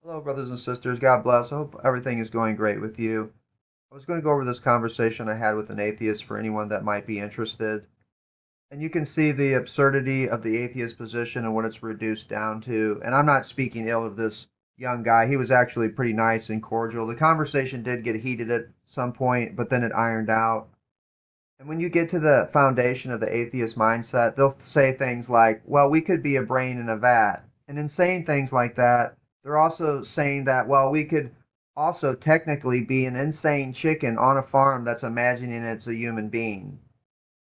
Hello, brothers and sisters. God bless. I hope everything is going great with you. I was going to go over this conversation I had with an atheist for anyone that might be interested. And you can see the absurdity of the atheist position and what it's reduced down to. And I'm not speaking ill of this young guy. He was actually pretty nice and cordial. The conversation did get heated at some point, but then it ironed out. And when you get to the foundation of the atheist mindset, they'll say things like, well, we could be a brain in a vat. And in saying things like that, they're also saying that, well, we could also technically be an insane chicken on a farm that's imagining it's a human being,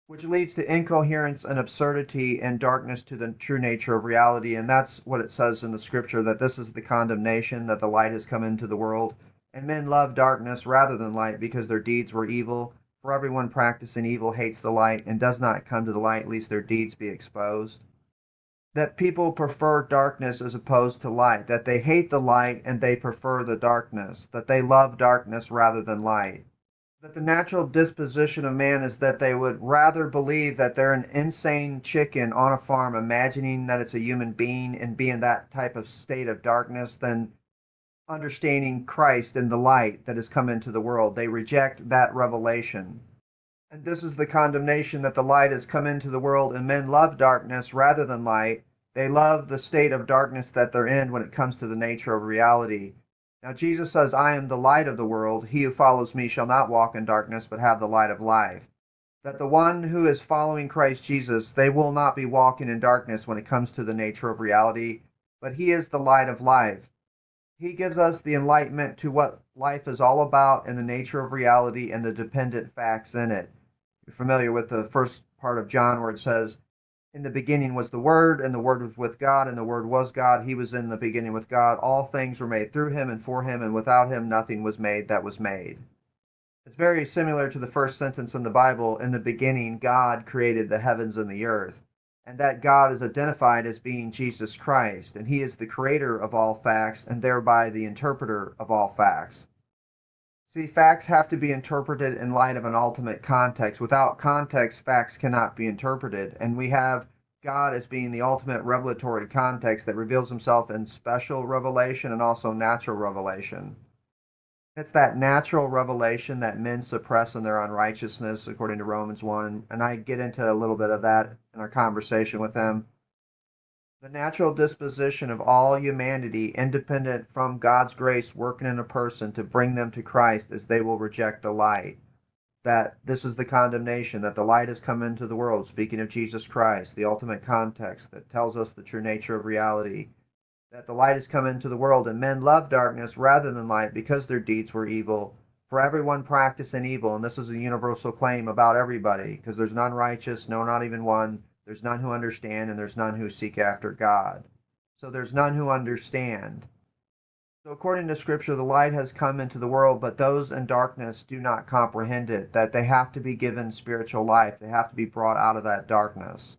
which leads to incoherence and absurdity and darkness to the true nature of reality. And that's what it says in the scripture, that this is the condemnation, that the light has come into the world. And men love darkness rather than light because their deeds were evil. For everyone practicing evil hates the light and does not come to the light, lest their deeds be exposed. That people prefer darkness as opposed to light, that they hate the light and they prefer the darkness, that they love darkness rather than light, that the natural disposition of man is that they would rather believe that they're an insane chicken on a farm imagining that it's a human being and be in that type of state of darkness than understanding Christ and the light that has come into the world. They reject that revelation. And this is the condemnation, that the light has come into the world and men love darkness rather than light. They love the state of darkness that they're in when it comes to the nature of reality. Now, Jesus says, I am the light of the world. He who follows me shall not walk in darkness, but have the light of life. That the one who is following Christ Jesus, they will not be walking in darkness when it comes to the nature of reality, but he is the light of life. He gives us the enlightenment to what life is all about and the nature of reality and the dependent facts in it. You're familiar with the first part of John where it says, in the beginning was the Word, and the Word was with God, and the Word was God. He was in the beginning with God. All things were made through him and for him, and without him nothing was made that was made. It's very similar to the first sentence in the Bible. In the beginning, God created the heavens and the earth. And that God is identified as being Jesus Christ, and he is the creator of all facts, and thereby the interpreter of all facts. See, facts have to be interpreted in light of an ultimate context. Without context, facts cannot be interpreted. And we have God as being the ultimate revelatory context that reveals himself in special revelation and also natural revelation. It's that natural revelation that men suppress in their unrighteousness, according to Romans 1. And I get into a little bit of that in our conversation with them. The natural disposition of all humanity, independent from God's grace working in a person to bring them to Christ, is they will reject the light. That this is the condemnation, that the light has come into the world, speaking of Jesus Christ, the ultimate context that tells us the true nature of reality. That the light has come into the world, and men love darkness rather than light because their deeds were evil. For everyone practicing evil, and this is a universal claim about everybody, because there's none righteous, no, not even one. There's none who understand, and there's none who seek after God. So there's none who understand. So according to Scripture, the light has come into the world, but those in darkness do not comprehend it, that they have to be given spiritual life. They have to be brought out of that darkness.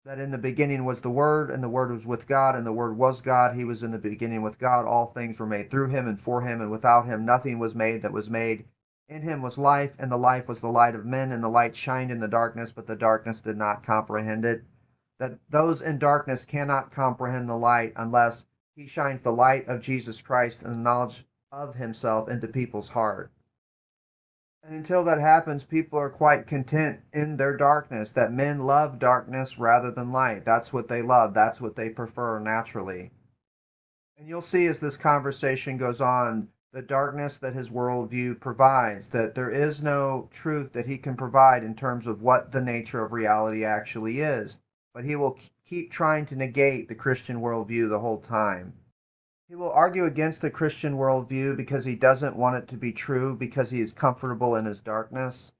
That in the beginning was the Word, and the Word was with God, and the Word was God. He was in the beginning with God. All things were made through him and for him, and without him nothing was made that was made. In him was life, and the life was the light of men, and the light shined in the darkness, but the darkness did not comprehend it. That those in darkness cannot comprehend the light unless he shines the light of Jesus Christ and the knowledge of himself into people's heart. And until that happens, people are quite content in their darkness, that men love darkness rather than light. That's what they love. That's what they prefer naturally. And you'll see as this conversation goes on, the darkness that his worldview provides, that there is no truth that he can provide in terms of what the nature of reality actually is. But he will keep trying to negate the Christian worldview the whole time. He will argue against the Christian worldview because he doesn't want it to be true, because he is comfortable in his darkness.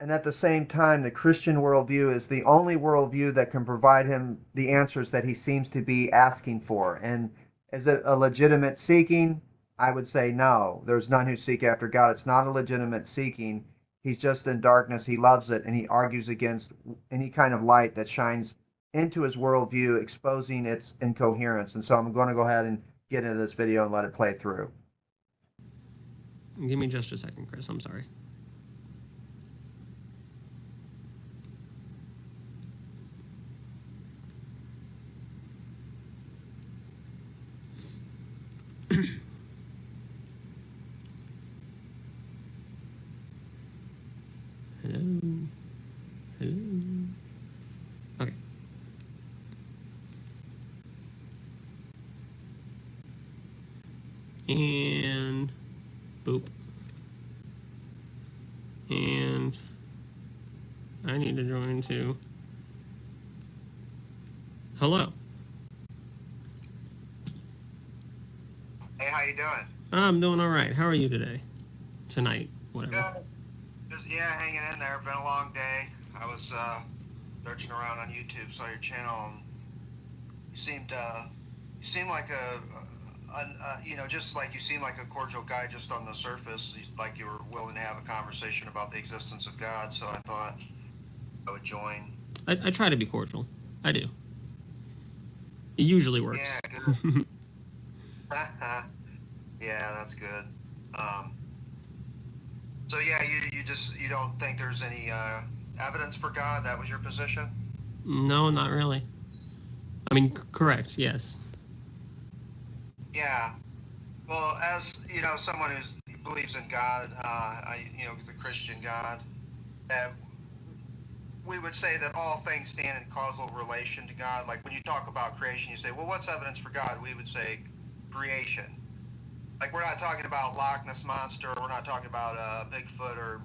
And at the same time, the Christian worldview is the only worldview that can provide him the answers that he seems to be asking for. And is it a legitimate seeking? I would say no. There's none who seek after God. It's not a legitimate seeking. He's just in darkness. He loves it, and he argues against any kind of light that shines into his worldview, exposing its incoherence. And so I'm going to go ahead and get into this video and let it play through. Give me just a second, Chris. I'm sorry. And boop. And I need to join too. Hello. Hey, how you doing? I'm doing all right. How are you today? Tonight, whatever. Good. Just hanging in there. Been a long day. I was searching around on YouTube, saw your channel, and you seemed like just like you seem like a cordial guy just on the surface, like you were willing to have a conversation about the existence of God. So I thought I would join. I try to be cordial. I do. It usually works. Yeah, good. Yeah, that's good. So yeah, you don't think there's any evidence for God? That was your position? No, not really. I mean, correct, yes. Yeah. Well, as someone who believes in God, the Christian God, that we would say that all things stand in causal relation to God. Like when you talk about creation, you say, well, what's evidence for God? We would say creation. Like we're not talking about Loch Ness Monster, we're not talking about Bigfoot or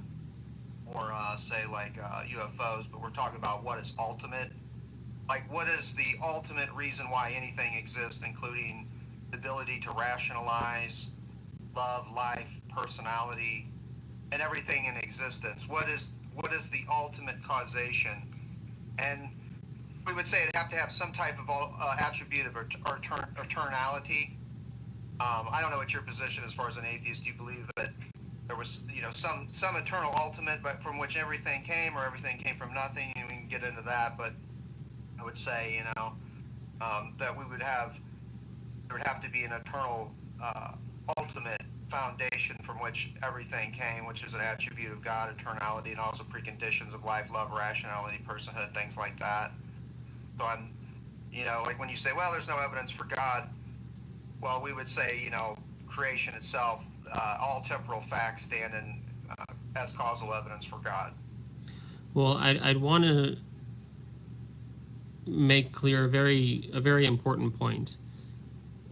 say like UFOs, but we're talking about what is ultimate. Like what is the ultimate reason why anything exists, including the ability to rationalize love, life, personality, and everything in existence. What is the ultimate causation? And we would say it'd have to have some type of attribute of eternality. I don't know what your position as far as an atheist. Do you believe that there was some eternal ultimate, but from which everything came, or everything came from nothing? And we can get into that, but I would say that there would have to be an eternal ultimate foundation from which everything came, which is an attribute of God, eternality, and also preconditions of life, love, rationality, personhood, things like that. So like when you say, well, there's no evidence for God, well, we would say, creation itself, all temporal facts stand in as causal evidence for God. Well, I'd want to make clear a very important point.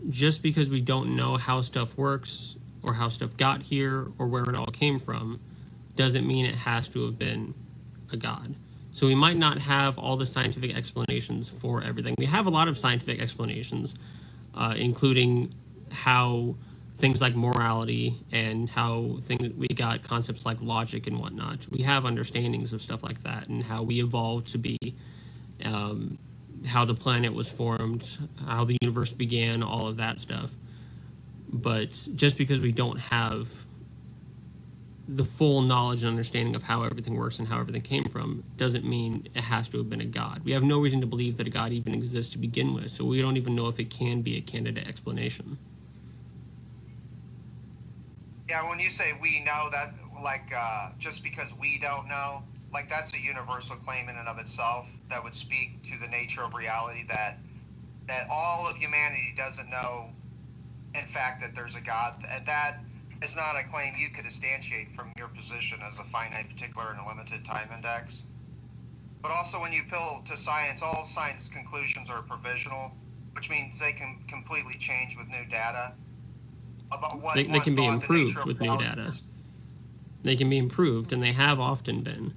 Just because we don't know how stuff works or how stuff got here or where it all came from doesn't mean it has to have been a god. So we might not have all the scientific explanations for everything. We have a lot of scientific explanations, including how things like morality and how we got concepts like logic and whatnot. We have understandings of stuff like that and how we evolved to be, how the planet was formed, how the universe began, all of that stuff. But just because we don't have the full knowledge and understanding of how everything works and how everything came from doesn't mean it has to have been a god. We have no reason to believe that a god even exists to begin with, so we don't even know if it can be a candidate explanation. Yeah, when you say we know, that like just because we don't know, like that's a universal claim in and of itself that would speak to the nature of reality, that all of humanity doesn't know, in fact, that there's a God. And that is not a claim you could instantiate from your position as a finite, particular, and a limited time index. But also when you appeal to science, all science conclusions are provisional, which means they can completely change with new data. About what they can be improved with new data. Was. They can be improved, and they have often been.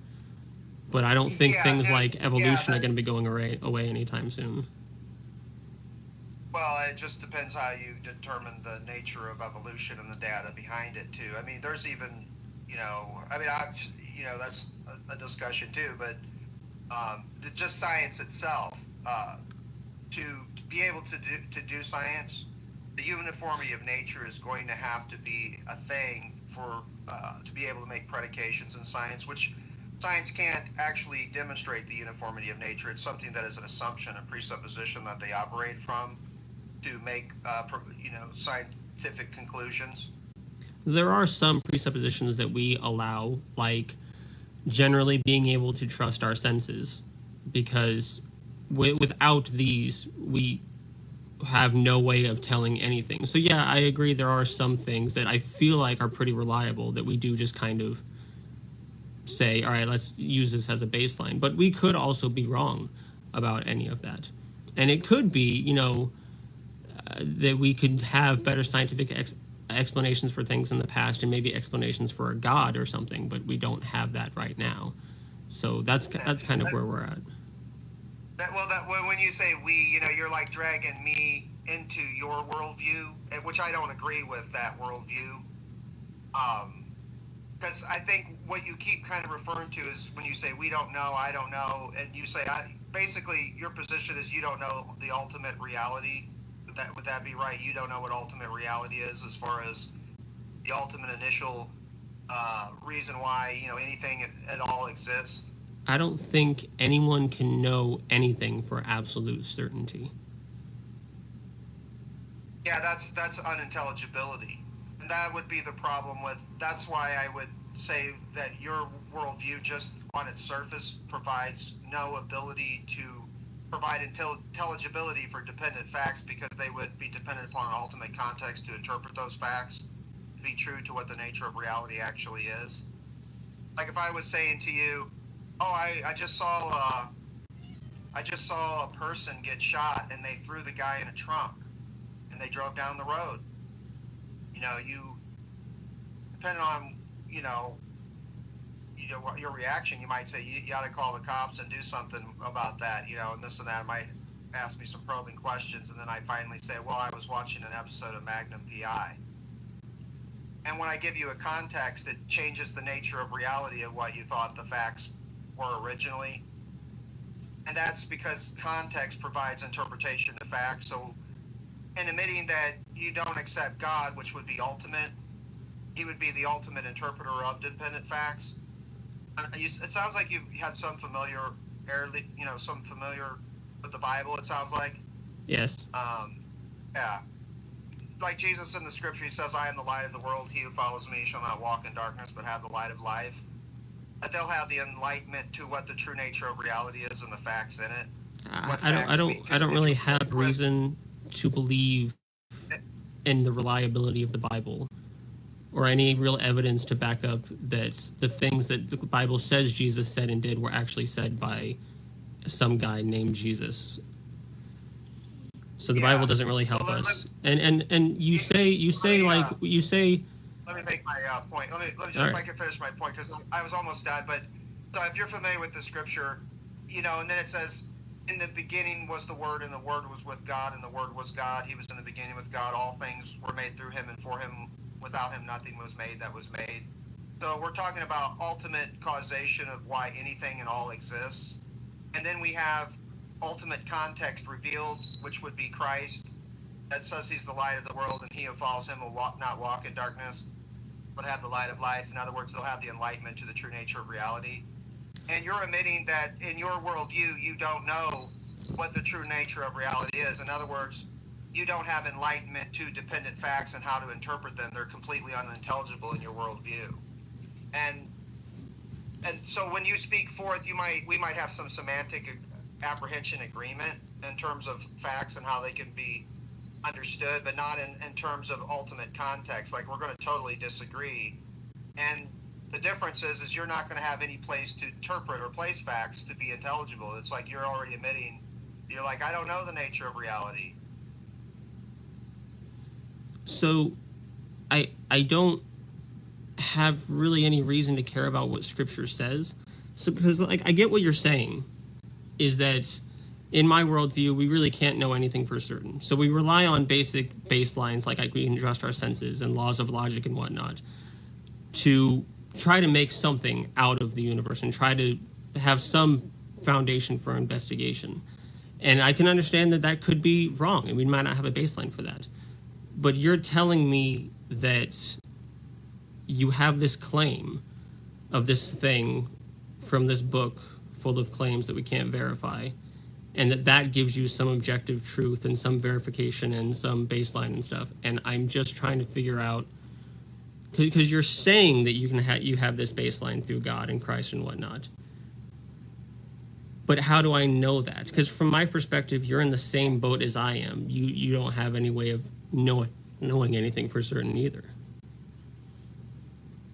But I don't think things like evolution are going to be going away anytime soon. Well, it just depends how you determine the nature of evolution and the data behind it too. I mean, there's even, that's a discussion too. But just science itself, to be able to do science, the uniformity of nature is going to have to be a thing for to be able to make predications in science, which science can't actually demonstrate the uniformity of nature. It's something that is an assumption, a presupposition that they operate from to make scientific conclusions. There are some presuppositions that we allow, like generally being able to trust our senses, because without these, we have no way of telling anything. So yeah, I agree there are some things that I feel like are pretty reliable that we do just kind of say, all right, let's use this as a baseline. But we could also be wrong about any of that. And it could be, that we could have better scientific explanations for things in the past and maybe explanations for a God or something, but we don't have that right now. So that's kind of where we're at. When you say we, you're like dragging me into your worldview, which I don't agree with that worldview. Because I think what you keep kind of referring to is when you say we don't know, I don't know, and you say basically your position is you don't know the ultimate reality. Would that be right? You don't know what ultimate reality is as far as the ultimate initial reason why anything at all exists. I don't think anyone can know anything for absolute certainty. Yeah, that's unintelligibility. And that would be the problem with, that's why I would say that your worldview just on its surface provides no ability to provide intelligibility for dependent facts, because they would be dependent upon ultimate context to interpret those facts to be true to what the nature of reality actually is. Like if I was saying to you, oh, I just saw a person get shot and they threw the guy in a trunk and they drove down the road. You depending on your reaction, you might say you ought to call the cops and do something about that, and this and that. Might ask me some probing questions, and then I finally say, well, I was watching an episode of Magnum PI. And when I give you a context, it changes the nature of reality of what you thought the facts were originally. And that's because context provides interpretation to facts. So in admitting that you don't accept God, which would be ultimate, he would be the ultimate interpreter of dependent facts. It sounds like you've had some familiar with the Bible, it sounds like. Yes. Yeah. Like Jesus in the scripture, he says, I am the light of the world. He who follows me shall not walk in darkness, but have the light of life. That they'll have the enlightenment to what the true nature of reality is and the facts in it. I don't really have reason to believe in the reliability of the Bible, or any real evidence to back up that the things that the Bible says Jesus said and did were actually said by some guy named Jesus. So the Bible doesn't really help us. And you say Let me make my point. Let me just, if I can finish my point, because I was almost done. But so if you're familiar with the scripture, and then it says, in the beginning was the Word, and the Word was with God, and the Word was God. He was in the beginning with God. All things were made through him, and for him, without him, nothing was made that was made. So we're talking about ultimate causation of why anything and all exists. And then we have ultimate context revealed, which would be Christ, that says he's the light of the world, and he who follows him will not walk in darkness, but have the light of life. In other words, they'll have the enlightenment to the true nature of reality. And you're admitting that in your worldview, you don't know what the true nature of reality is. In other words, you don't have enlightenment to dependent facts and how to interpret them. They're completely unintelligible in your worldview. And so when you speak forth, we might have some semantic apprehension agreement in terms of facts and how they can be understood, but not in terms of ultimate context. Like, we're going to totally disagree. And the difference is you're not going to have any place to interpret or place facts to be intelligible. It's like you're already admitting, you're like, I don't know the nature of reality. So I don't have really any reason to care about what scripture says. So because I get what you're saying is that in my worldview, we really can't know anything for certain. So we rely on basic baselines like we can trust our senses and laws of logic and whatnot to try to make something out of the universe and try to have some foundation for investigation. And I can understand that could be wrong, and we might not have a baseline for that. But you're telling me that you have this claim of this thing from this book full of claims that we can't verify, and that gives you some objective truth and some verification and some baseline and stuff. And I'm just trying to figure out, because you're saying that you have this baseline through God and Christ and whatnot. But how do I know that? Because from my perspective, you're in the same boat as I am. You don't have any way of knowing anything for certain either.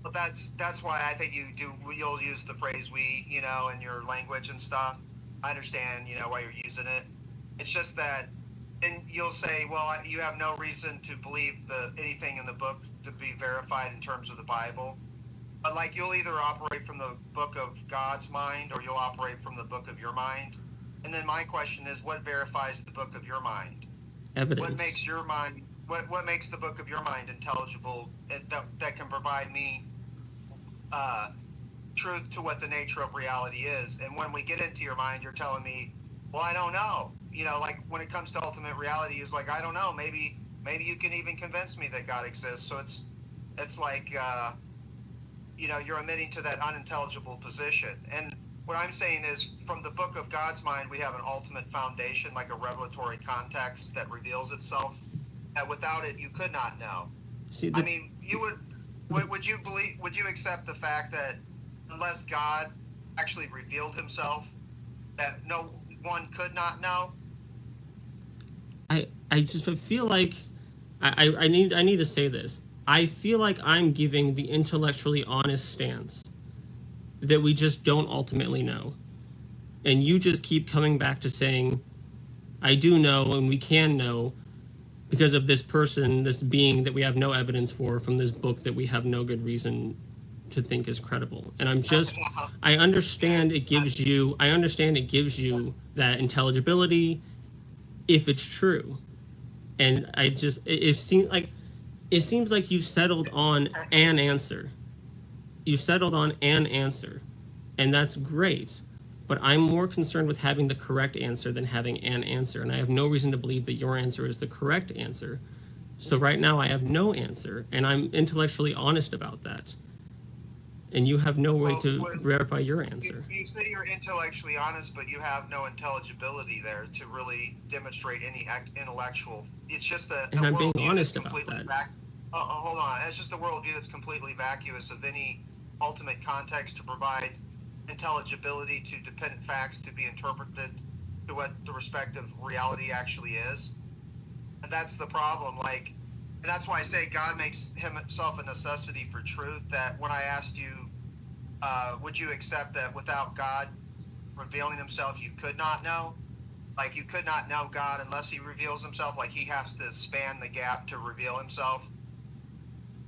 But that's why I think you'll use the phrase we, in your language and stuff. I understand, why you're using it. It's just that and you'll say, well, you have no reason to believe anything in the book to be verified in terms of the Bible. But like, you'll either operate from the book of God's mind or you'll operate from the book of your mind. And then my question is, what verifies the book of your mind? Evidence. What makes your mind? What makes the book of your mind intelligible? That can provide me truth to what the nature of reality is. And when we get into your mind, you're telling me, well, I don't know. You know, like when it comes to ultimate reality, it's like, I don't know. Maybe you can even convince me that God exists. So it's like, you know, you're admitting to that unintelligible position. And what I'm saying is, from the book of God's mind, we have an ultimate foundation, like a revelatory context that reveals itself. And without it, you could not know. See, I mean, you would you believe? Would you accept the fact that unless God actually revealed Himself, that no one could not know? I just feel like I need to say this. I feel like I'm giving the intellectually honest stance that we just don't ultimately know. And you just keep coming back to saying, I do know and we can know because of this person, this being that we have no evidence for from this book that we have no good reason to think is credible. And I understand it gives you that intelligibility if it's true. And it seems like you've settled on an answer. You've settled on an answer, and that's great. But I'm more concerned with having the correct answer than having an answer, and I have no reason to believe that your answer is the correct answer. So right now I have no answer, and I'm intellectually honest about that. And you have no way to verify your answer. You say you're intellectually honest, but you have no intelligibility there to really demonstrate any intellectual. It's just and I'm being honest about that. Hold on. It's just a worldview that's completely vacuous of any ultimate context to provide intelligibility to dependent facts to be interpreted to what the respective reality actually is. And that's the problem. Like, and that's why I say God makes Himself a necessity for truth. That when I asked you, would you accept that without God revealing Himself, you could not know? Like, you could not know God unless He reveals Himself. Like, He has to span the gap to reveal Himself.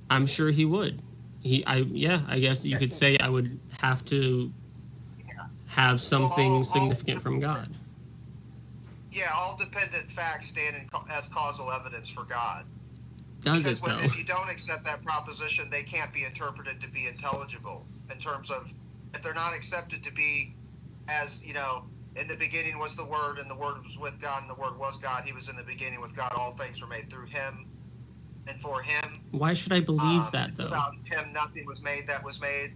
I'm sure He would. I guess you could say I would have to have something significant from God. Yeah, all dependent facts stand as causal evidence for God. Does it, though? If you don't accept that proposition, they can't be interpreted to be intelligible in terms of, if they're not accepted to be as, you know, in the beginning was the Word, and the Word was with God, and the Word was God. He was in the beginning with God. All things were made through Him and for Him. Why should I believe that, though? Without Him, nothing was made that was made.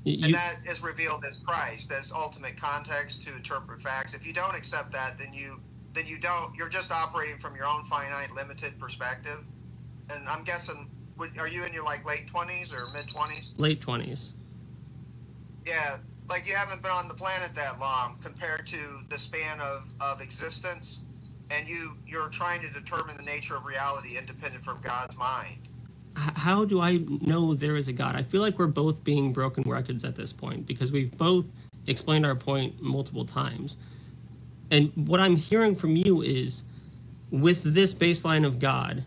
And that is revealed as Christ, as ultimate context to interpret facts. If you don't accept that, then you're just operating from your own finite, limited perspective. And I'm guessing, are you in your like late 20s or mid 20s? Late 20s. Yeah, like you haven't been on the planet that long compared to the span of existence, and you're trying to determine the nature of reality independent from God's mind. How do I know there is a God? I feel like we're both being broken records at this point because we've both explained our point multiple times. And what I'm hearing from you is, with this baseline of God,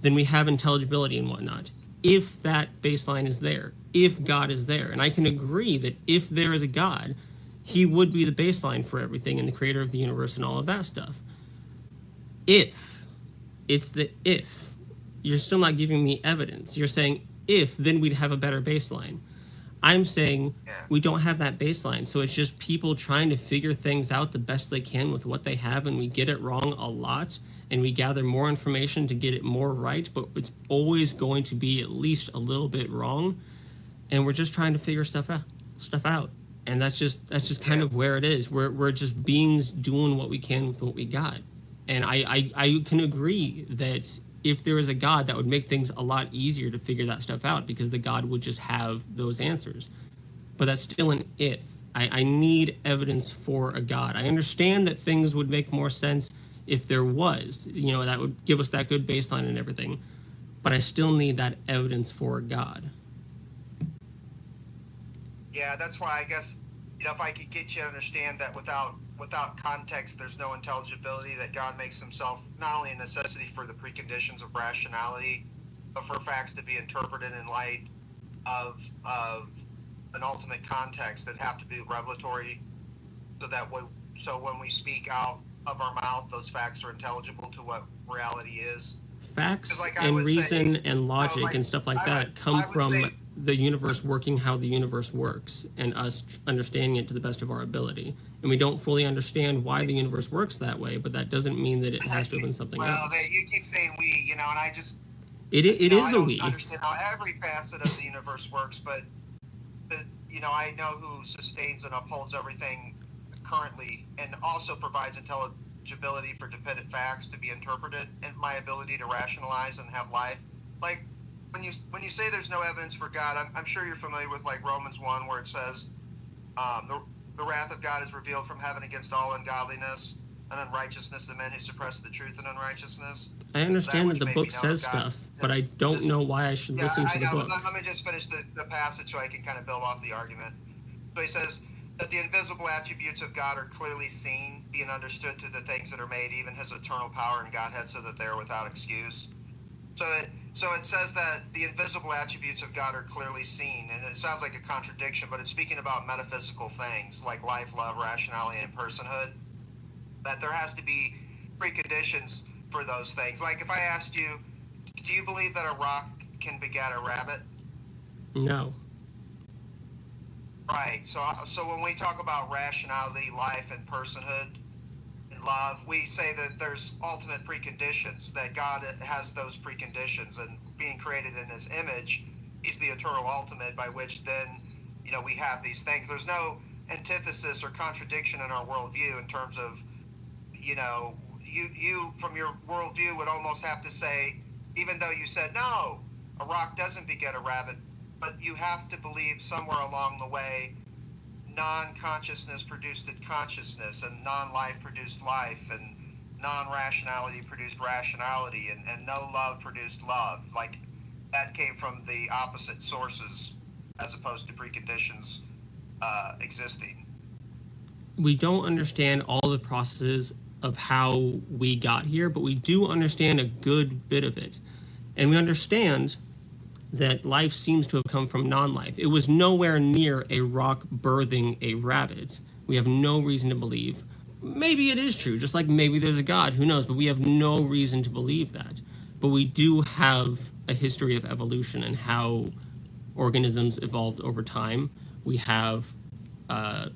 then we have intelligibility and whatnot. If that baseline is there, if God is there. And I can agree that if there is a God, He would be the baseline for everything and the creator of the universe and all of that stuff. If. It's the if. You're still not giving me evidence. You're saying if, then we'd have a better baseline. I'm saying we don't have that baseline, so it's just people trying to figure things out the best they can with what they have, and we get it wrong a lot, and we gather more information to get it more right, but it's always going to be at least a little bit wrong, and we're just trying to figure stuff out. And that's just kind of where it is. We're just beings doing what we can with what we got. And I can agree that if there is a God, that would make things a lot easier to figure that stuff out because the God would just have those answers. But that's still an if. I need evidence for a God. I understand that things would make more sense if there was, that would give us that good baseline and everything. But I still need that evidence for a God. Yeah, that's why I guess, if I could get you to understand that without without context, there's no intelligibility, that God makes himself not only a necessity for the preconditions of rationality, but for facts to be interpreted in light of an ultimate context that have to be revelatory, so that so when we speak out of our mouth, those facts are intelligible to what reality is. Facts Like and reason and logic like, and stuff like that come from the universe working how the universe works and us understanding it to the best of our ability. And we don't fully understand why the universe works that way, but that doesn't mean that it has to have been something else. Well, you keep saying we, and I just... It is a we. I don't understand how every facet of the universe works, but I know who sustains and upholds everything currently, and also provides intelligibility for dependent facts to be interpreted, and my ability to rationalize and have life. Like when you say there's no evidence for God, I'm sure you're familiar with like Romans 1, where it says, the wrath of God is revealed from heaven against all ungodliness and unrighteousness of men who suppress the truth and unrighteousness. I understand that the book says stuff, but I don't know why I should listen to the book. Let me just finish the passage so I can kind of build off the argument. So he says that the invisible attributes of God are clearly seen, being understood through the things that are made, even his eternal power and Godhead, so that they are without excuse. So it says that the invisible attributes of God are clearly seen, and it sounds like a contradiction, but it's speaking about metaphysical things like life, love, rationality, and personhood. That there has to be preconditions for those things. Like if I asked you, do you believe that a rock can beget a rabbit? No. Right. So when we talk about rationality, life, and personhood, and love, we say that there's ultimate preconditions, that God has those preconditions, and being created in his image, he's the eternal ultimate, by which then, we have these things. There's no antithesis or contradiction in our worldview in terms of, you from your worldview would almost have to say, even though you said, no, a rock doesn't beget a rabbit, but you have to believe somewhere along the way, non-consciousness produced consciousness, and non-life produced life, and non-rationality produced rationality, and no love produced love. Like, that came from the opposite sources as opposed to preconditions existing. We don't understand all the processes of how we got here, but we do understand a good bit of it. And we understand that life seems to have come from non-life. It was nowhere near a rock birthing a rabbit. We have no reason to believe. Maybe it is true, just like maybe there's a God, who knows, but we have no reason to believe that. But we do have a history of evolution and how organisms evolved over time. We have an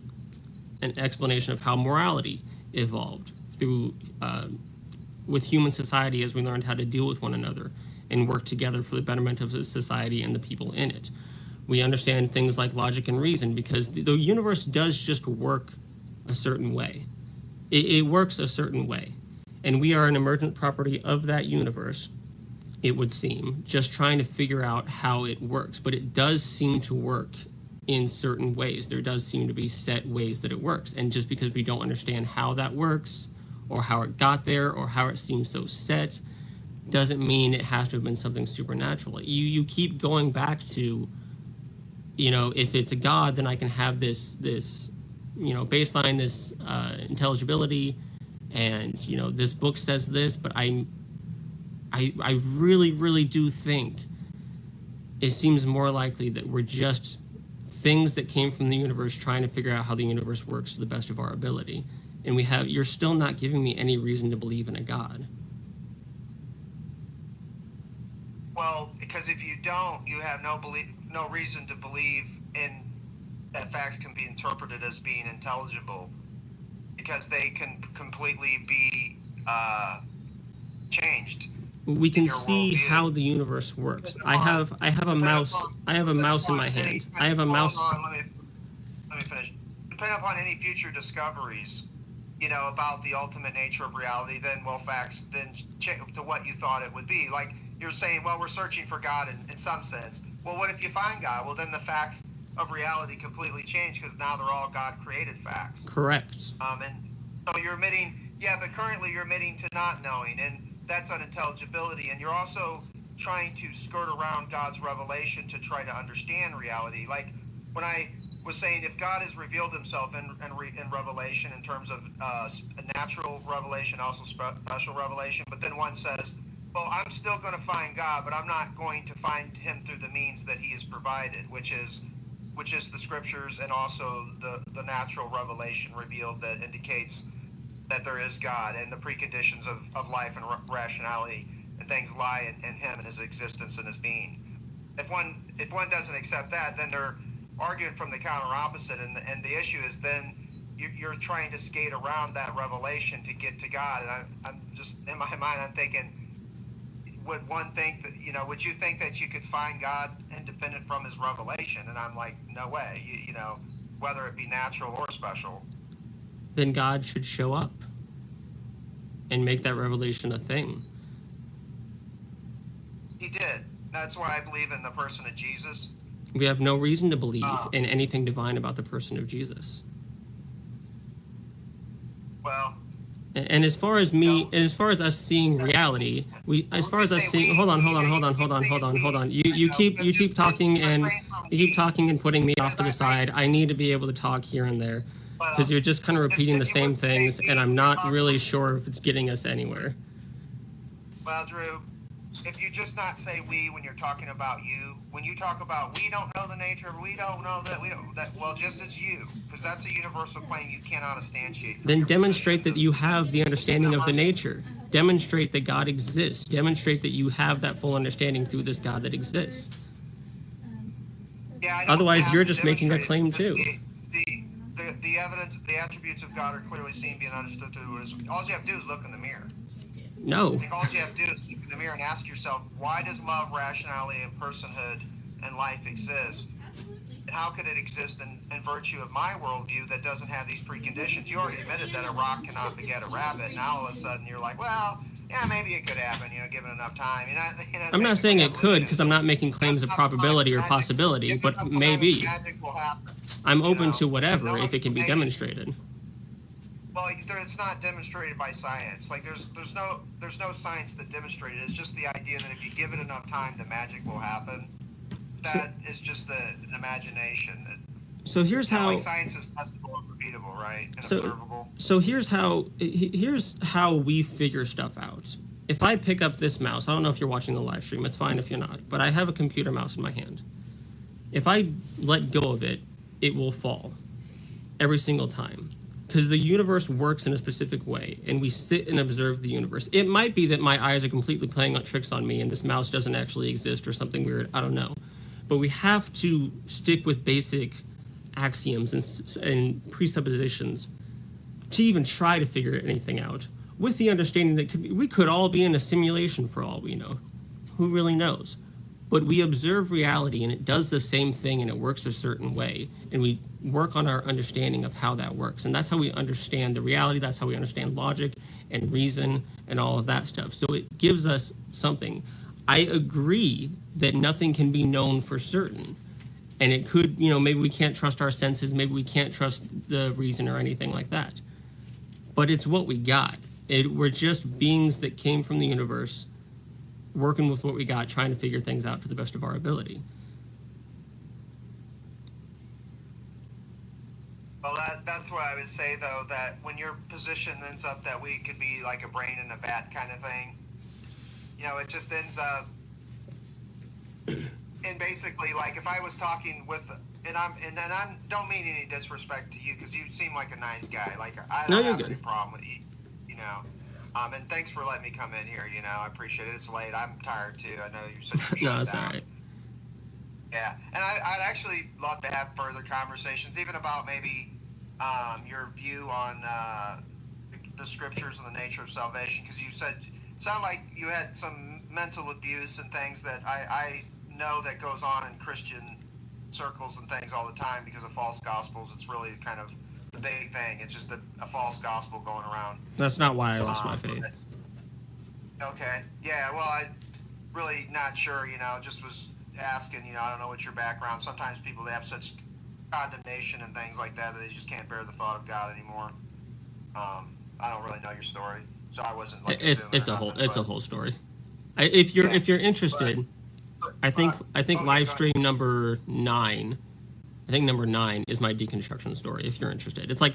explanation of how morality evolved through with human society as we learned how to deal with one another and work together for the betterment of society and the people in it. We understand things like logic and reason because the universe does just work a certain way. It works a certain way. And we are an emergent property of that universe, it would seem, just trying to figure out how it works. But it does seem to work in certain ways. There does seem to be set ways that it works. And just because we don't understand how that works, or how it got there, or how it seems so set, doesn't mean it has to have been something supernatural. You keep going back to, if it's a God, then I can have this baseline, this intelligibility, and this book says this, but I really, really do think it seems more likely that we're just things that came from the universe trying to figure out how the universe works to the best of our ability. And you're still not giving me any reason to believe in a God. Well, because if you don't, you have no reason to believe in that facts can be interpreted as being intelligible, because they can completely be changed. We can see how the universe works. I have a mouse. I have a mouse in my hand. I have a mouse. Let me finish. Depending upon any future discoveries, about the ultimate nature of reality, then facts then change to what you thought it would be. Like you're saying, well, we're searching for God in some sense. Well, what if you find God? Well, then the facts of reality completely change because now they're all God-created facts. Correct. And so you're admitting, but currently you're admitting to not knowing, and that's unintelligibility. And you're also trying to skirt around God's revelation to try to understand reality. Like when was saying if God has revealed himself in Revelation in terms of natural revelation, also special revelation, but then one says, well, I'm still going to find God, but I'm not going to find him through the means that he has provided, which is the scriptures and also the natural revelation revealed that indicates that there is God and the preconditions of life and rationality and things lie in him and his existence and his being. If one doesn't accept that, then they're arguing from the counter opposite, and the issue is then you're trying to skate around that revelation to get to God. And I'm just, in my mind, I'm thinking, would one think that, would you think that you could find God independent from his revelation? And I'm like, no way, whether it be natural or special. Then God should show up and make that revelation a thing. He did. That's why I believe in the person of Jesus. We have no reason to believe in anything divine about the person of Jesus. Well, and as far as as far as us seeing reality, hold on. You keep talking and putting me off to the side. I need to be able to talk here and there, because you're just kind of repeating the same things, and I'm not really sure if it's getting us anywhere. Well, Drew, if you just not say we when you're talking about you, when you talk about we don't know the nature, we don't know that, well, just as you, because that's a universal claim you cannot instantiate. Then demonstrate that you have the understanding of the nature. Demonstrate that God exists. Demonstrate that you have that full understanding through this God that exists. Yeah, otherwise, you're just making a claim too. The evidence, the attributes of God are clearly seen, being understood through. All you have to do is look in the mirror. No. All you have to do is look in the mirror and ask yourself, why does love, rationality, and personhood and life exist? And how could it exist in virtue of my worldview that doesn't have these preconditions? You already admitted that a rock cannot beget a rabbit. Now all of a sudden you're like, well, yeah, maybe it could happen, given enough time. I'm not saying it could, because I'm not making claims of probability or possibility, but maybe. Magic will happen. I'm open to whatever if it can be demonstrated. Well, it's not demonstrated by science. Like there's no science that demonstrated it. It's just the idea that if you give it enough time, the magic will happen. That is just an imagination. So here's how science is testable and repeatable, right? And observable. So here's how we figure stuff out. If I pick up this mouse, I don't know if you're watching the live stream. It's fine if you're not. But I have a computer mouse in my hand. If I let go of it, it will fall every single time. Because the universe works in a specific way, and we sit and observe the universe. It might be that my eyes are completely playing tricks on me, and this mouse doesn't actually exist or something weird. I don't know. But we have to stick with basic axioms and presuppositions to even try to figure anything out, with the understanding that we could all be in a simulation for all we know. Who really knows? But we observe reality, and it does the same thing, and it works a certain way, and we work on our understanding of how that works. And that's how we understand the reality. That's how we understand logic and reason and all of that stuff. So it gives us something. I agree that nothing can be known for certain. And it could, maybe we can't trust our senses. Maybe we can't trust the reason or anything like that. But it's what we got. We're just beings that came from the universe, working with what we got, trying to figure things out to the best of our ability. Well, that's what I would say, though, that when your position ends up that we could be like a brain in a vat kind of thing, it just ends up, and basically, like, if I was talking with, and I don't mean any disrespect to you, because you seem like a nice guy. Like, I don't have any problem with you, and thanks for letting me come in here, I appreciate it. It's late. I'm tired, too. I know you said you're shut No, it's down. all right. Yeah, and I'd actually love to have further conversations, even about maybe your view on the scriptures and the nature of salvation, because you said, it sounded like you had some mental abuse and things that I know that goes on in Christian circles and things all the time because of false gospels. It's really kind of the big thing. It's just a false gospel going around. That's not why I lost my faith. Okay. Yeah, well, I'm really not sure, just was asking, I don't know what your background. Sometimes people, they have such condemnation and things like that they just can't bear the thought of God anymore. I don't really know your story, so I wasn't like it's a whole story. If you're interested, I think live stream number 9 I think number 9 is my deconstruction story, if you're interested. It's like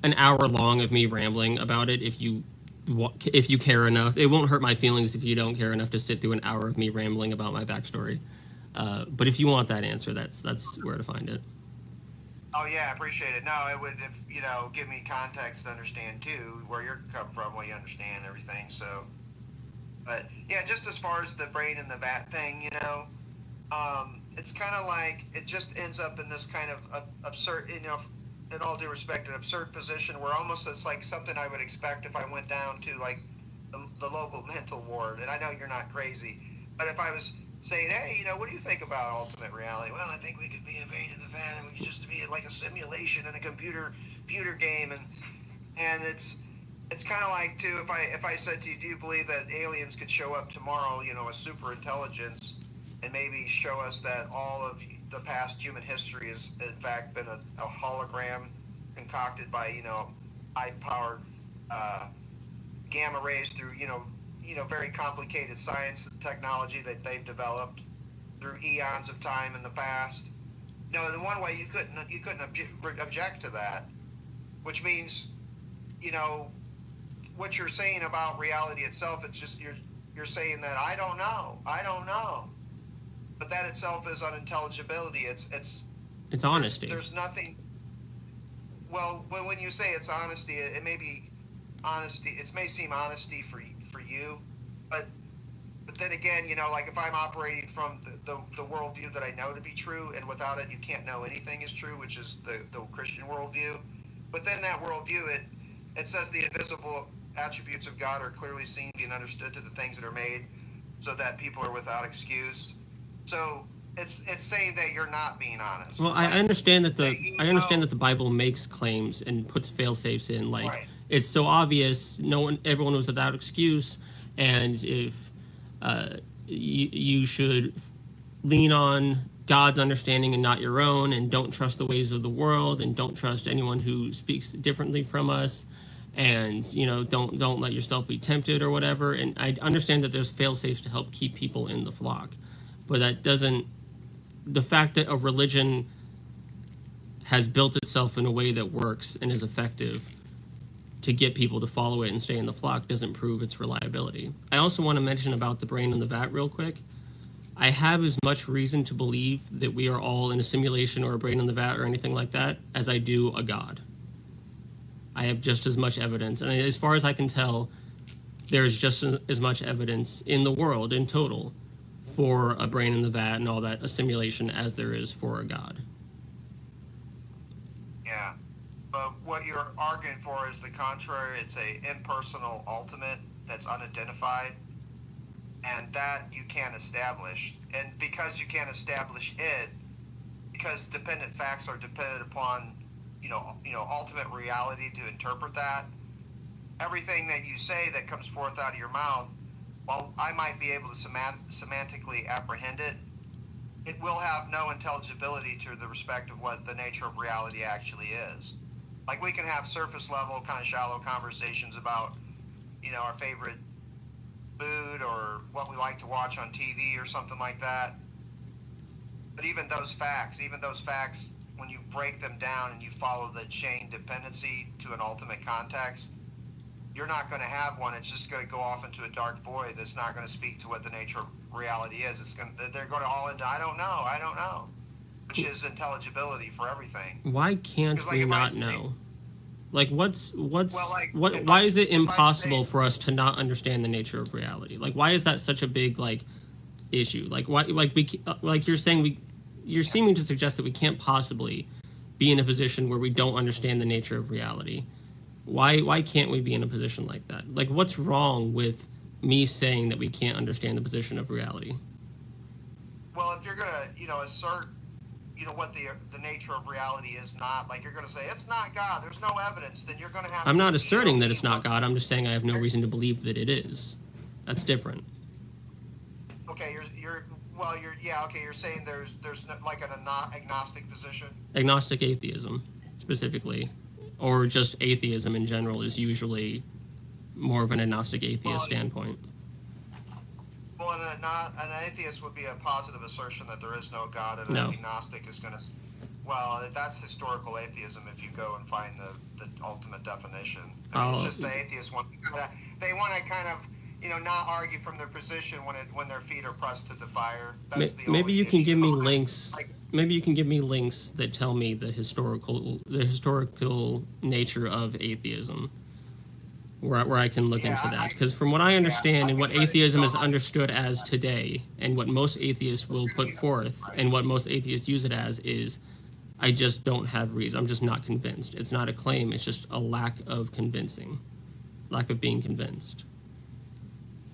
an hour long of me rambling about it if you care enough. It won't hurt my feelings if you don't care enough to sit through an hour of me rambling about my backstory. But if you want that answer, that's where to find it. Oh yeah, I appreciate it. No, it would, if give me context to understand too where you're coming from, what you understand, everything. So, but yeah, just as far as the brain and the vat thing, it's kind of like it just ends up in this kind of absurd, in all due respect, an absurd position where almost it's like something I would expect if I went down to like the local mental ward. And I know you're not crazy, but if I was saying, hey, what do you think about ultimate reality? Well, I think we could be a vein in the vat, and we could just be like a simulation in a computer game, and it's kind of like too, if I said to you, do you believe that aliens could show up tomorrow, a super intelligence, and maybe show us that all of the past human history has in fact been a hologram concocted by high powered gamma rays through very complicated science and technology that they've developed through eons of time in the past. No, the one way you couldn't object to that, which means, what you're saying about reality itself. It's just you're saying that I don't know, but that itself is unintelligibility. It's honesty. There's nothing. Well, when you say it's honesty, it may be honesty. It may seem honesty for you, but then again, like if I'm operating from the worldview that I know to be true, and without it, you can't know anything is true, which is the Christian worldview. Within that worldview, it says the invisible attributes of God are clearly seen, being understood to the things that are made, so that people are without excuse. So it's saying that you're not being honest. Well, I understand that that the Bible makes claims and puts fail safes in, like right. It's so obvious, everyone was without excuse, and if you should lean on God's understanding and not your own, and don't trust the ways of the world, and don't trust anyone who speaks differently from us, and don't let yourself be tempted or whatever. And I understand that there's fail safes to help keep people in the flock, but that doesn't. The fact that a religion has built itself in a way that works and is effective to get people to follow it and stay in the flock doesn't prove its reliability. I also want to mention about the brain and the vat real quick. I have as much reason to believe that we are all in a simulation or a brain in the vat or anything like that as I do a God. I have just as much evidence. And as far as I can tell, there's just as much evidence in the world in total for a brain in the vat and all that, a simulation, as there is for a God. Yeah. But what you're arguing for is the contrary. It's a impersonal ultimate that's unidentified, and that you can't establish. And because you can't establish it, because dependent facts are dependent upon, ultimate reality to interpret that, everything that you say that comes forth out of your mouth, while I might be able to semantically apprehend it, it will have no intelligibility to the respect of what the nature of reality actually is. Like, we can have surface level, kind of shallow conversations about, our favorite food or what we like to watch on TV or something like that. But even those facts, when you break them down and you follow the chain dependency to an ultimate context, you're not going to have one. It's just going to go off into a dark void that's not going to speak to what the nature of reality is. They're going to all into I don't know, which is intelligibility for everything. Why can't we not know? Like, why is it impossible for us to not understand the nature of reality? Like, why is that such a big issue? Like, why? Like you're saying you're seeming to suggest that we can't possibly be in a position where we don't understand the nature of reality. Why can't we be in a position like that? Like, what's wrong with me saying that we can't understand the position of reality? Well, if you're gonna assert what the nature of reality is not, like you're going to say it's not God, there's no evidence, then you're going to have I'm not asserting that it's not God. I'm just saying I have no reason to believe that it is. That's different. Okay, you're saying there's like an agnostic position. Agnostic atheism, specifically, or just atheism in general, is usually more of an agnostic atheist standpoint. Well, an atheist would be a positive assertion that there is no God, and an agnostic is going to. Well, that's historical atheism if you go and find the ultimate definition. I mean, Oh, it's just the atheists they want to kind of, not argue from their position when their feet are pressed to the fire. That's the maybe only you can issue. give me links. Like, Maybe you can give me links that tell me the historical nature of atheism, where I can look into that. Because from what I understand and what atheism is understood as today, and what most atheists will put forth, and what most atheists use it as, is I just don't have reason. I'm just not convinced. It's not a claim. It's just a lack of being convinced.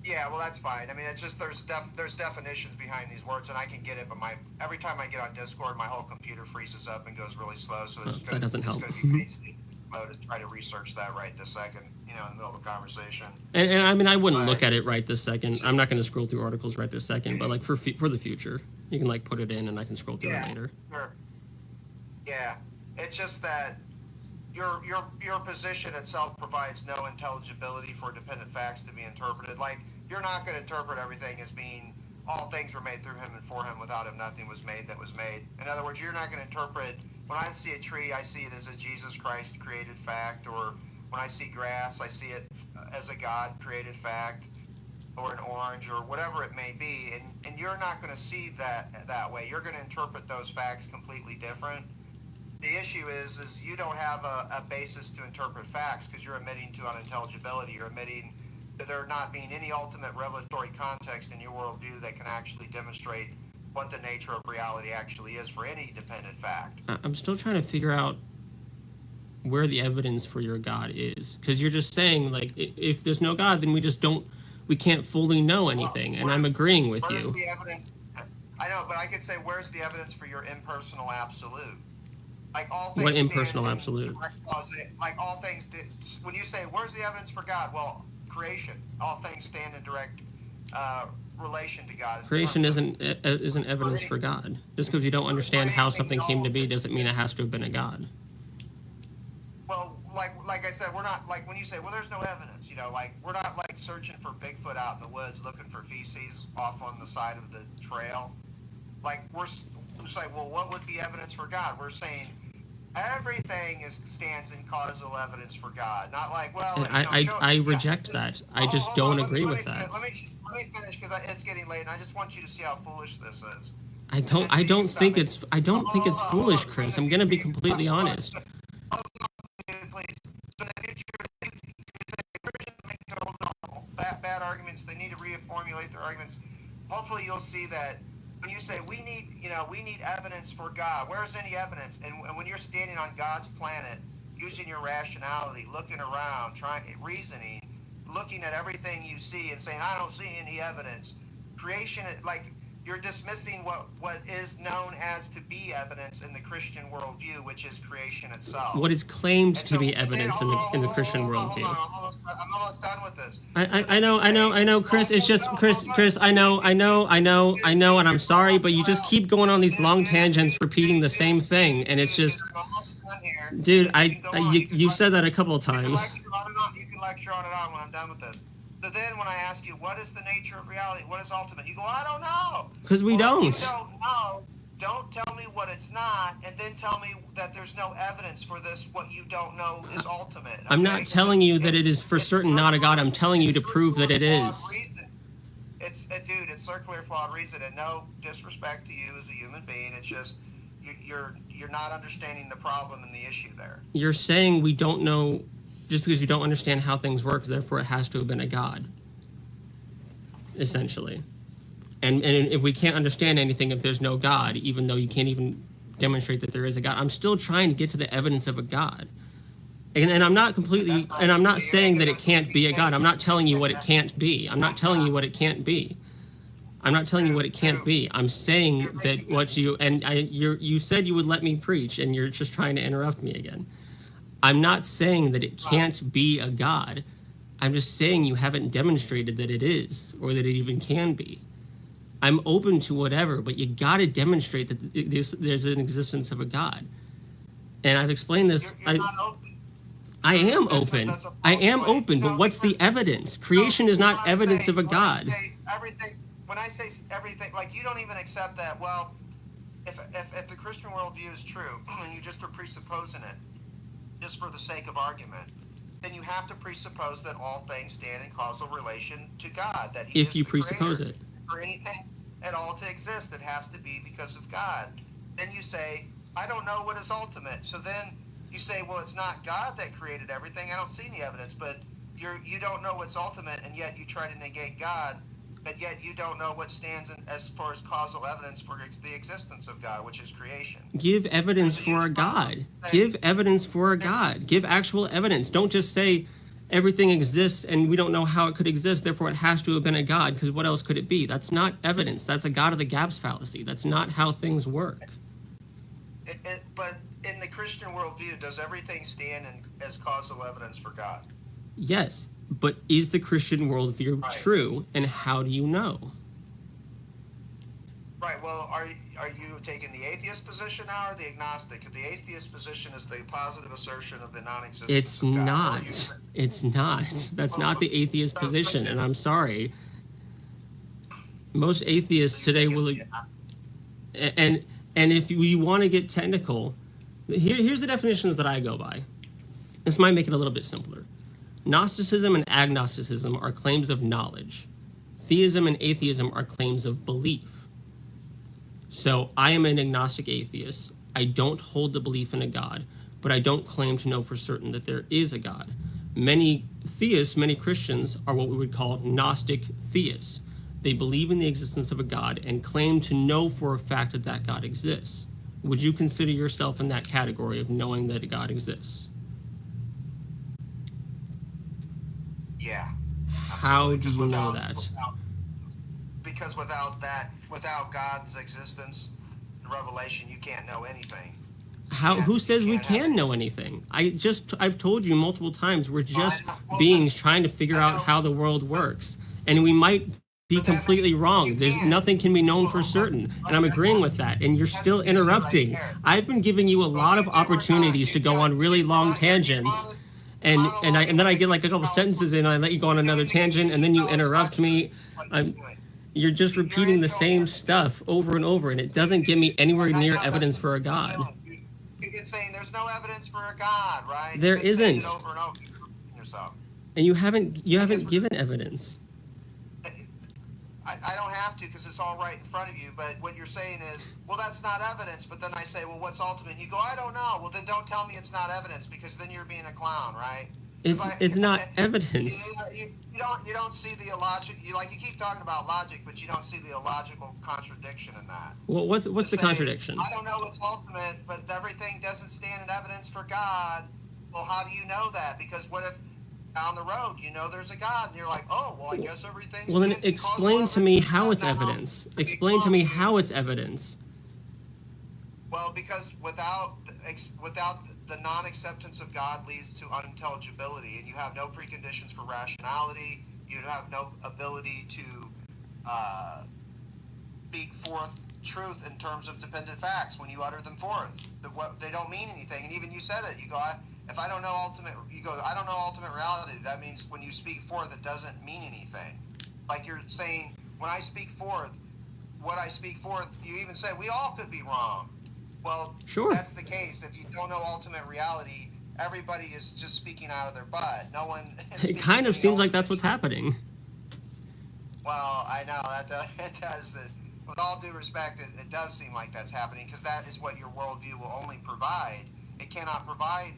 Yeah, well, that's fine. I mean, it's just there's definitions behind these words, and I can get it, but every time I get on Discord, my whole computer freezes up and goes really slow. So That doesn't help. It's going to be painstaking mode to try to research that right this second, in the middle of the conversation. And I mean, I wouldn't look at it right this second. I'm not going to scroll through articles right this second, but like for the future, you can like put it in, and I can scroll through it later. Sure. Yeah, it's just that your position itself provides no intelligibility for dependent facts to be interpreted. Like, you're not going to interpret everything as being all things were made through him and for him. Without him, nothing was made that was made. In other words, you're not going to interpret, when I see a tree, I see it as a Jesus Christ created fact, or when I see grass, I see it as a God created fact, or an orange, or whatever it may be. And you're not going to see that way. You're going to interpret those facts completely different. The issue is you don't have a basis to interpret facts because you're admitting to unintelligibility. You're admitting that there not being any ultimate revelatory context in your worldview that can actually demonstrate what the nature of reality actually is for any dependent fact. I'm still trying to figure out where the evidence for your God is, because you're just saying, like, if there's no God, then we can't fully know anything, and I'm agreeing with you. Where's the evidence? I know, but I could say, where's the evidence for your impersonal absolute? Like, all things. What impersonal absolute? Like, all things. When you say, where's the evidence for God? Well, creation. All things stand in direct relation to God. Creation isn't evidence for God. Just because you don't understand how something came to be doesn't mean it has to have been a God. Well, like I said, we're not, like, when you say, well, there's no evidence, like, we're not like searching for Bigfoot out in the woods looking for feces off on the side of the trail. Like, we're saying, well, what would be evidence for God? We're saying everything stands in causal evidence for God. Not like, well, I reject that. I just don't agree with that. Let me finish, because it's getting late, and I just want you to see how foolish this is. I don't think it's foolish, Chris. I'm gonna be completely honest. Please. So in the future, Christians make total bad arguments. They need to reformulate their arguments. Hopefully, you'll see that when you say we need evidence for God. Where's any evidence? And when you're standing on God's planet, using your rationality, looking around, reasoning, looking at everything you see, and saying, I don't see any evidence. Creation, like, you're dismissing what is known as to be evidence in the Christian worldview, which is creation itself. What is claimed to be evidence in the Christian worldview. I'm almost done with this. I know, Chris. It's just Chris. I know, and I'm sorry, but you just keep going on these long tangents, repeating the same thing, and it's just, dude. You've said that a couple of times. You can lecture on and on when I'm done with this. So then when I ask you, what is the nature of reality? What is ultimate? You go, I don't know. Because we don't. If you don't know, don't tell me what it's not, and then tell me that there's no evidence for this, what you don't know is ultimate. Okay? I'm not telling you that it is for certain not a God. I'm telling you to prove that it is. It's circular flawed reason, and no disrespect to you as a human being. It's just you're not understanding the problem and the issue there. You're saying we don't know. Just because you don't understand how things work, therefore it has to have been a God, essentially. And if we can't understand anything if there's no God, even though you can't even demonstrate that there is a God, I'm still trying to get to the evidence of a God. And I'm not completely, and I'm not saying that it can't be a God. I'm not telling you what it can't be. I'm not telling you what it can't be. I'm not telling you what it can't be. I'm saying that you said you would let me preach, and you're just trying to interrupt me again. I'm not saying that it can't be a God. I'm just saying you haven't demonstrated that it is, or that it even can be. I'm open to whatever, but you got to demonstrate that there's an existence of a God. And I've explained this. I am open. I am open, but what's the evidence? Creation is not evidence of a God. When I say everything, like, you don't even accept that, well, if the Christian worldview is true, and you just are presupposing it, just for the sake of argument, then you have to presuppose that all things stand in causal relation to God, that He If is you the presuppose creator. it. For anything at all to exist, it has to be because of God. Then you say, I don't know what is ultimate. So then you say, well, it's not God that created everything. I don't see any evidence, but you don't know what's ultimate, and yet you try to negate God, but yet you don't know what stands in, as far as causal evidence for the existence of God, which is creation. Give evidence There's a for a huge problem. God. Give evidence for a God. Give actual evidence. Don't just say everything exists and we don't know how it could exist, therefore it has to have been a God, because what else could it be? That's not evidence. That's a God of the gaps fallacy. That's not how things work. But in the Christian worldview, does everything stand as causal evidence for God? Yes, but is the Christian worldview Right. true, and how do you know? Right. Well, are you taking the atheist position now or the agnostic? The atheist position is the positive assertion of the non-existence It's of God. not. It's not. That's not the atheist position, and I'm sorry. Most atheists today will, and if we want to get technical, here's the definitions that I go by. This might make it a little bit simpler. Gnosticism and agnosticism are claims of knowledge. Theism and atheism are claims of belief. So I am an agnostic atheist. I don't hold the belief in a God, but I don't claim to know for certain that there is a God. Many theists, many Christians, are what we would call Gnostic theists. They believe in the existence of a God and claim to know for a fact that that God exists. Would you consider yourself in that category of knowing that a God exists? Yeah. How do you know that? Because without God's existence and revelation, you can't know anything. Who says we can know anything? I've told you multiple times, we're just beings trying to figure out how the world works. And we might be completely wrong. Nothing can be known for certain. And I'm agreeing with that. And you're still interrupting. I've been giving you a lot of opportunities to go on really long tangents. And then I get like a couple sentences in, and I let you go on another tangent, and then you interrupt me. You're just repeating the same stuff over and over, and it doesn't get me anywhere near evidence for a God. You've been saying there's no evidence for a God, right? There isn't. Over and over yourself. And you haven't given evidence. I don't have to because it's all right in front of you. But what you're saying is, well, that's not evidence. But then I say, well, what's ultimate? And you go, I don't know. Well, then don't tell me it's not evidence because then you're being a clown, right? It's not evidence. You don't see the illogic. You keep talking about logic, but you don't see the illogical contradiction in that. Well, what's the contradiction? I don't know what's ultimate, but everything doesn't stand in evidence for God. Well, how do you know that? Because what if down the road there's a God, and you're like, oh, well, I guess everything's. Well, then explain to me how it's evidence. Explain to me how it's evidence. Well, because without the non-acceptance of God leads to unintelligibility, and you have no preconditions for rationality. You have no ability to speak forth truth in terms of dependent facts when you utter them forth. They don't mean anything, and even you said it. You go, if I don't know ultimate, I don't know ultimate reality. That means when you speak forth, it doesn't mean anything. Like you're saying, when I speak forth, what I speak forth, you even said we all could be wrong. Well, sure. That's the case. If you don't know ultimate reality, everybody is just speaking out of their butt. No one. It kind of seems like that's what's happening. Well, I know it does. With all due respect, it does seem like that's happening because that is what your worldview will only provide. It cannot provide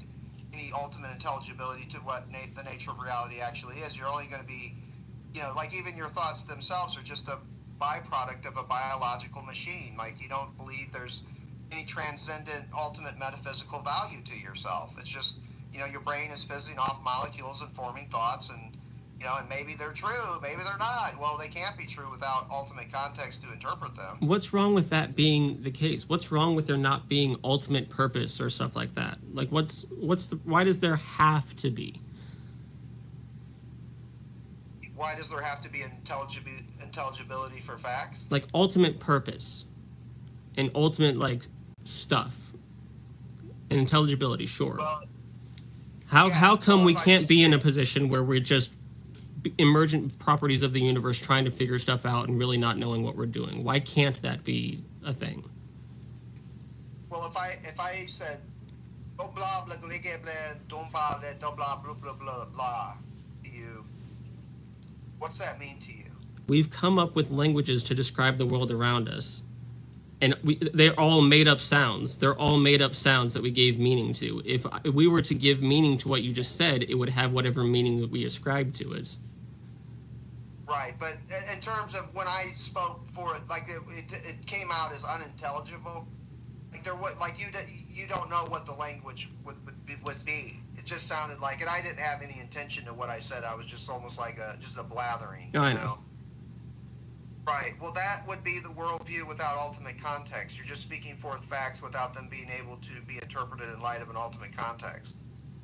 any ultimate intelligibility to what the nature of reality actually is. You're only going to be, like even your thoughts themselves are just a byproduct of a biological machine. Like you don't believe there's any transcendent ultimate metaphysical value to yourself. It's just, your brain is fizzing off molecules and forming thoughts, and and maybe they're true, maybe they're not. Well, they can't be true without ultimate context to interpret them. What's wrong with that being the case? What's wrong with there not being ultimate purpose or stuff like that? Like why does there have to be? Why does there have to be intelligibility for facts? Like ultimate purpose and ultimate stuff and intelligibility, sure. Well, how come we can't be in a position where we're just emergent properties of the universe trying to figure stuff out and really not knowing what we're doing? Why can't that be a thing? Well, if I said blah blah blah blah don't blah blah blah blah blah blah to you, what's that mean to you? We've come up with languages to describe the world around us, and they're all made up sounds. They're all made up sounds that we gave meaning to. If we were to give meaning to what you just said, it would have whatever meaning that we ascribe to it. Right, but in terms of when I spoke for it, like it came out as unintelligible. Like there was, like you don't know what the language would be. It just sounded like, and I didn't have any intention to what I said. I was just almost like just a blathering. I know. Right. Well, that would be the worldview without ultimate context. You're just speaking forth facts without them being able to be interpreted in light of an ultimate context.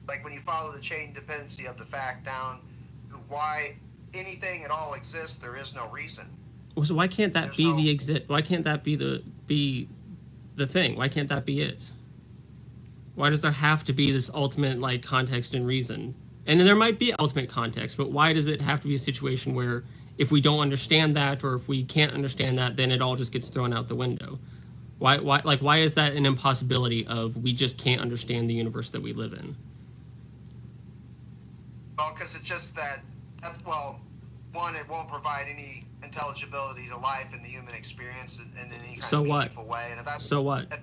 Like when you follow the chain dependency of the fact down to why anything at all exists, there is no reason. Well, so why can't that be the exist? Why can't that be the thing? Why can't that be it? Why does there have to be this ultimate like context and reason? And there might be ultimate context, but why does it have to be a situation where if we don't understand that, or if we can't understand that, then it all just gets thrown out the window? Why is that an impossibility of we just can't understand the universe that we live in? Well, because it's just that, well, one, it won't provide any intelligibility to life in the human experience in any kind of meaningful way. And if that's, so what? If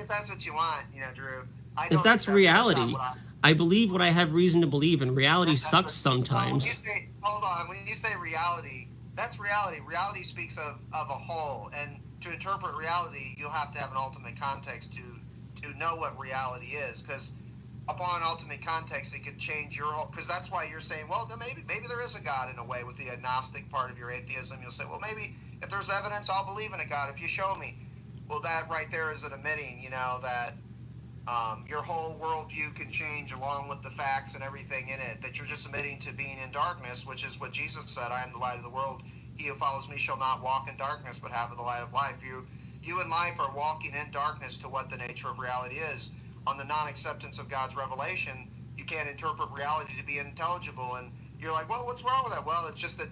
that's what you want, Drew. If that's reality, I believe what I have reason to believe, and reality sucks sometimes. Hold on. When you say reality, that's reality. Reality speaks of a whole, and to interpret reality, you'll have to have an ultimate context to know what reality is, because upon ultimate context, it could change your whole. Because that's why you're saying, well, then maybe there is a God in a way with the agnostic part of your atheism. You'll say, well, maybe if there's evidence, I'll believe in a God if you show me. Well, that right there is an admitting, that your whole worldview can change along with the facts and everything in it, that you're just admitting to being in darkness, which is what Jesus said, I am the light of the world. He who follows me shall not walk in darkness, but have the light of life. You in life are walking in darkness to what the nature of reality is. On the non-acceptance of God's revelation, you can't interpret reality to be intelligible, and you're like, well, what's wrong with that? Well, it's just that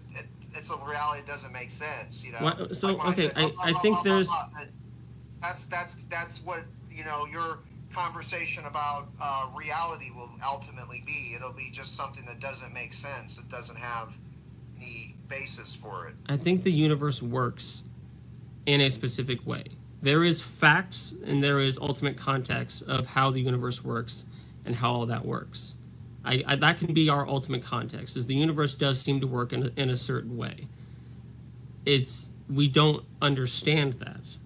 it's a reality that doesn't make sense, What, so, like okay, I think there's... That's what, your conversation about reality will ultimately be. It'll be just something that doesn't make sense. It doesn't have any basis for it. I think the universe works in a specific way. There is facts and there is ultimate context of how the universe works and how all that works. That can be our ultimate context, is the universe does seem to work in a certain way. We don't understand that.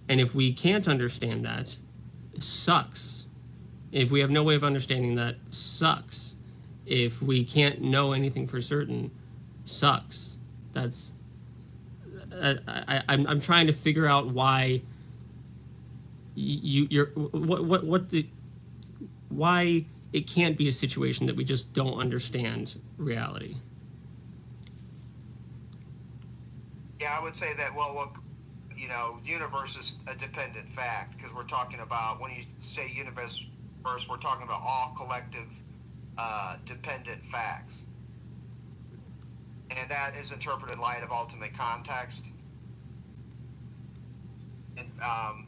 And if we can't understand that, it sucks. If we have no way of understanding that, sucks. If we can't know anything for certain, sucks. That's... I'm trying to figure out why why it can't be a situation that we just don't understand reality. Yeah, I would say that, universe is a dependent fact, because we're talking about, when you say universe, we're talking about all collective dependent facts. And that is interpreted in light of ultimate context. And, and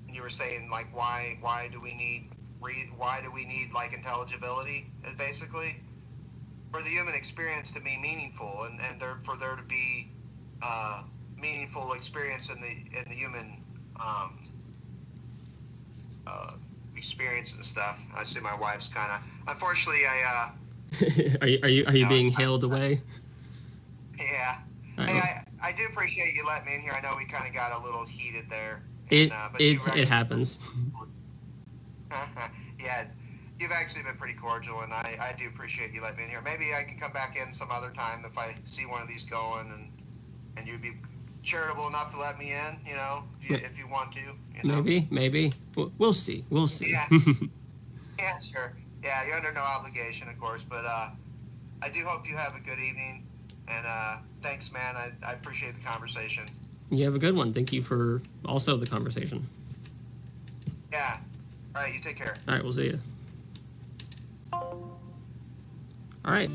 you were saying, like, why do we need like intelligibility, basically? For the human experience to be meaningful, and for there to be meaningful experience in the human experience and stuff. I see my wife's kind of, unfortunately, Are you being hailed away? Yeah. Right. Hey, I do appreciate you letting me in here. I know we kind of got a little heated there. It happens. Yeah, you've actually been pretty cordial, and I do appreciate you letting me in here. Maybe I can come back in some other time if I see one of these going, and you'd be charitable enough to let me in, if you want to. Maybe. We'll see. Yeah. Yeah, sure. Yeah, you're under no obligation, of course, but I do hope you have a good evening, and thanks, man. I appreciate the conversation. You have a good one. Thank you for also the conversation. Yeah. All right, you take care. All right, we'll see you. All right.